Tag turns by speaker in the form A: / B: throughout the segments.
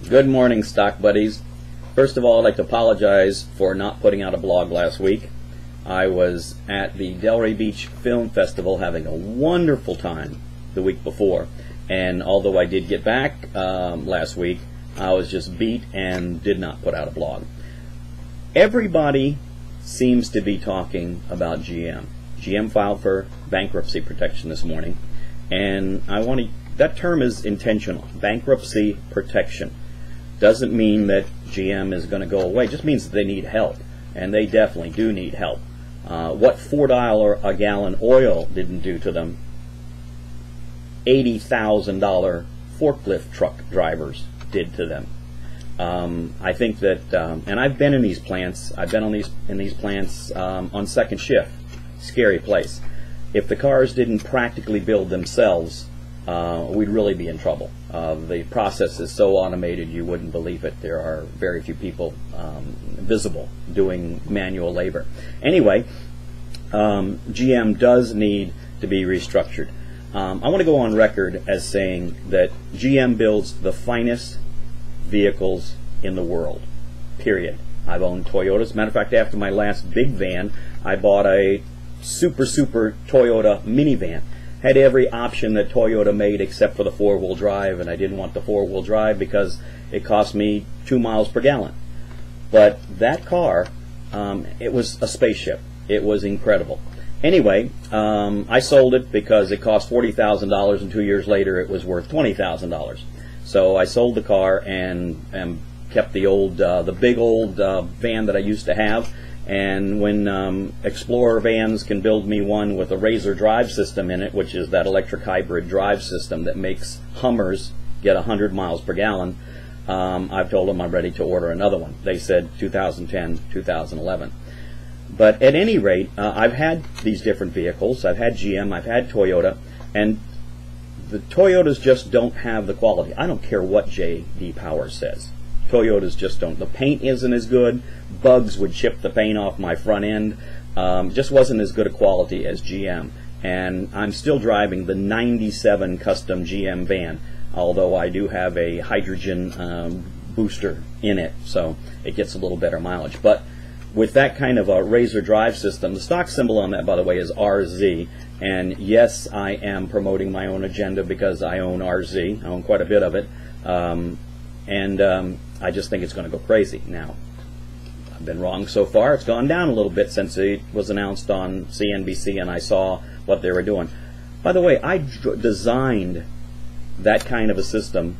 A: Good morning, stock buddies. First of all, I'd like to apologize for not putting out a blog last week. I was at the Delray Beach Film Festival having a wonderful time the week before, and although I did get back last week, I was just beat and did not put out a blog. Everybody seems to be talking about GM. GM filed for bankruptcy protection this morning, and that term is intentional. Bankruptcy protection doesn't mean that GM is going to go away. It just means that they need help, and they definitely do need help. What $4 a gallon oil didn't do to them, $80,000 forklift truck drivers did to them. I think that, and I've been in these plants. I've been in these plants on second shift. Scary place. If the cars didn't practically build themselves, we'd really be in trouble. The process is so automated you wouldn't believe it. There are very few people visible doing manual labor. Anyway, GM does need to be restructured. I want to go on record as saying that GM builds the finest vehicles in the world, period. I've owned Toyotas. Matter of fact, after my last big van, I bought a super Toyota minivan. Had every option that Toyota made except for the four-wheel drive, and I didn't want the four-wheel drive because it cost me 2 miles per gallon. But that car, it was a spaceship. It was incredible. Anyway, I sold it because it cost $40,000, and 2 years later it was worth $20,000. So I sold the car and kept the big old van that I used to have. And when Explorer vans can build me one with a Razor drive system in it, which is that electric hybrid drive system that makes Hummers get 100 miles per gallon, I've told them I'm ready to order another one. They said 2010, 2011. But at any rate, I've had these different vehicles. I've had GM, I've had Toyota, and the Toyotas just don't have the quality. I don't care what J.D. Power says. Toyotas just don't. The paint isn't as good. Bugs would chip the paint off my front end. Just wasn't as good a quality as GM. And I'm still driving the 97 custom GM van, although I do have a hydrogen booster in it, so it gets a little better mileage. But with that kind of a Razor drive system, the stock symbol on that, by the way, is RZ. And yes, I am promoting my own agenda because I own RZ. I own quite a bit of it. I just think it's going to go crazy. Now, I've been wrong so far. It's gone down a little bit since it was announced on CNBC and I saw what they were doing. By the way, I designed that kind of a system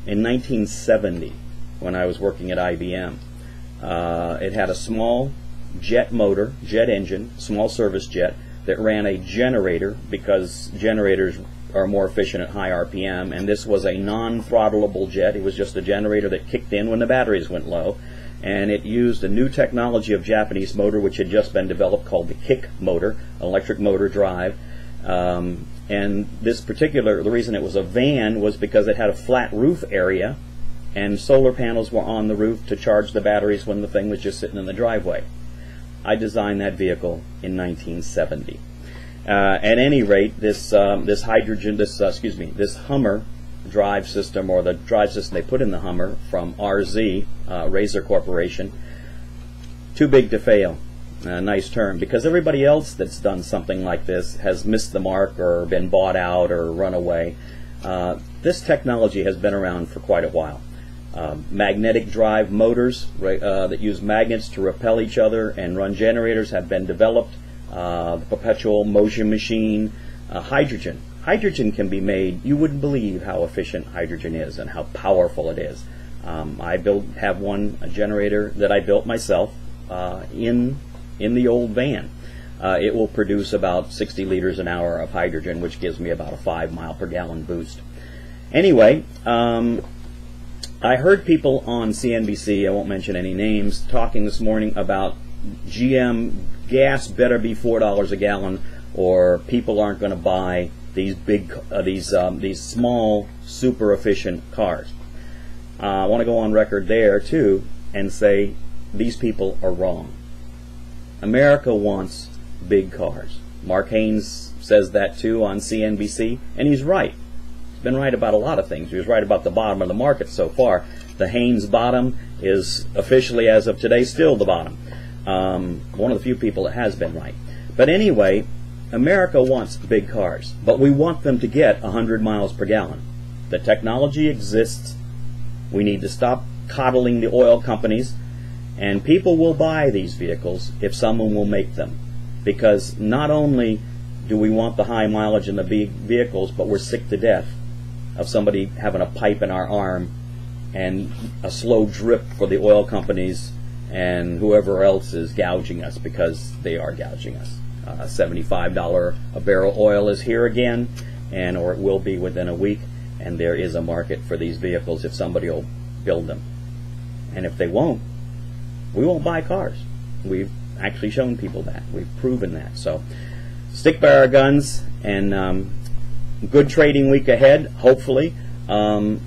A: in 1970 when I was working at IBM. It had a small jet motor, jet engine, small service jet, that ran a generator because generators are more efficient at high RPM, and this was a non-throttleable jet. It was just a generator that kicked in when the batteries went low, and it used a new technology of Japanese motor which had just been developed called the kick motor, electric motor drive. And this particular, the reason it was a van was because it had a flat roof area and solar panels were on the roof to charge the batteries when the thing was just sitting in the driveway. I designed that vehicle in 1970. At any rate, this Hummer drive system, or the drive system they put in the Hummer from RZ, Razor Corporation, too big to fail. Nice term, because everybody else that's done something like this has missed the mark or been bought out or run away. This technology has been around for quite a while. Magnetic drive motors that use magnets to repel each other and run generators have been developed. The perpetual motion machine, hydrogen. Hydrogen can be made. You wouldn't believe how efficient hydrogen is and how powerful it is. I have a generator that I built myself in the old van. It will produce about 60 liters an hour of hydrogen, which gives me about a 5 mile per gallon boost. Anyway, I heard people on CNBC, I won't mention any names, talking this morning about GM gas better be $4 a gallon, or people aren't going to buy these these small, super efficient cars. I want to go on record there too and say these people are wrong. America wants big cars. Mark Haynes says that too on CNBC, and he's right. been right about a lot of things. He was right about the bottom of the market so far. The Haynes bottom is officially, as of today, still the bottom. One of the few people that has been right. But anyway, America wants big cars, but we want them to get 100 miles per gallon. The technology exists. We need to stop coddling the oil companies, and people will buy these vehicles if someone will make them. Because not only do we want the high mileage in the big vehicles, but we're sick to death of somebody having a pipe in our arm and a slow drip for the oil companies and whoever else is gouging us, because they are gouging us. $75 a barrel oil is here again, or it will be within a week, and there is a market for these vehicles if somebody will build them. And if they won't, we won't buy cars. We've actually shown people that. We've proven that. So stick by our guns, and good trading week ahead, hopefully. The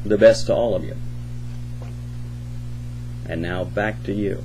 A: best to all of you. And now back to you.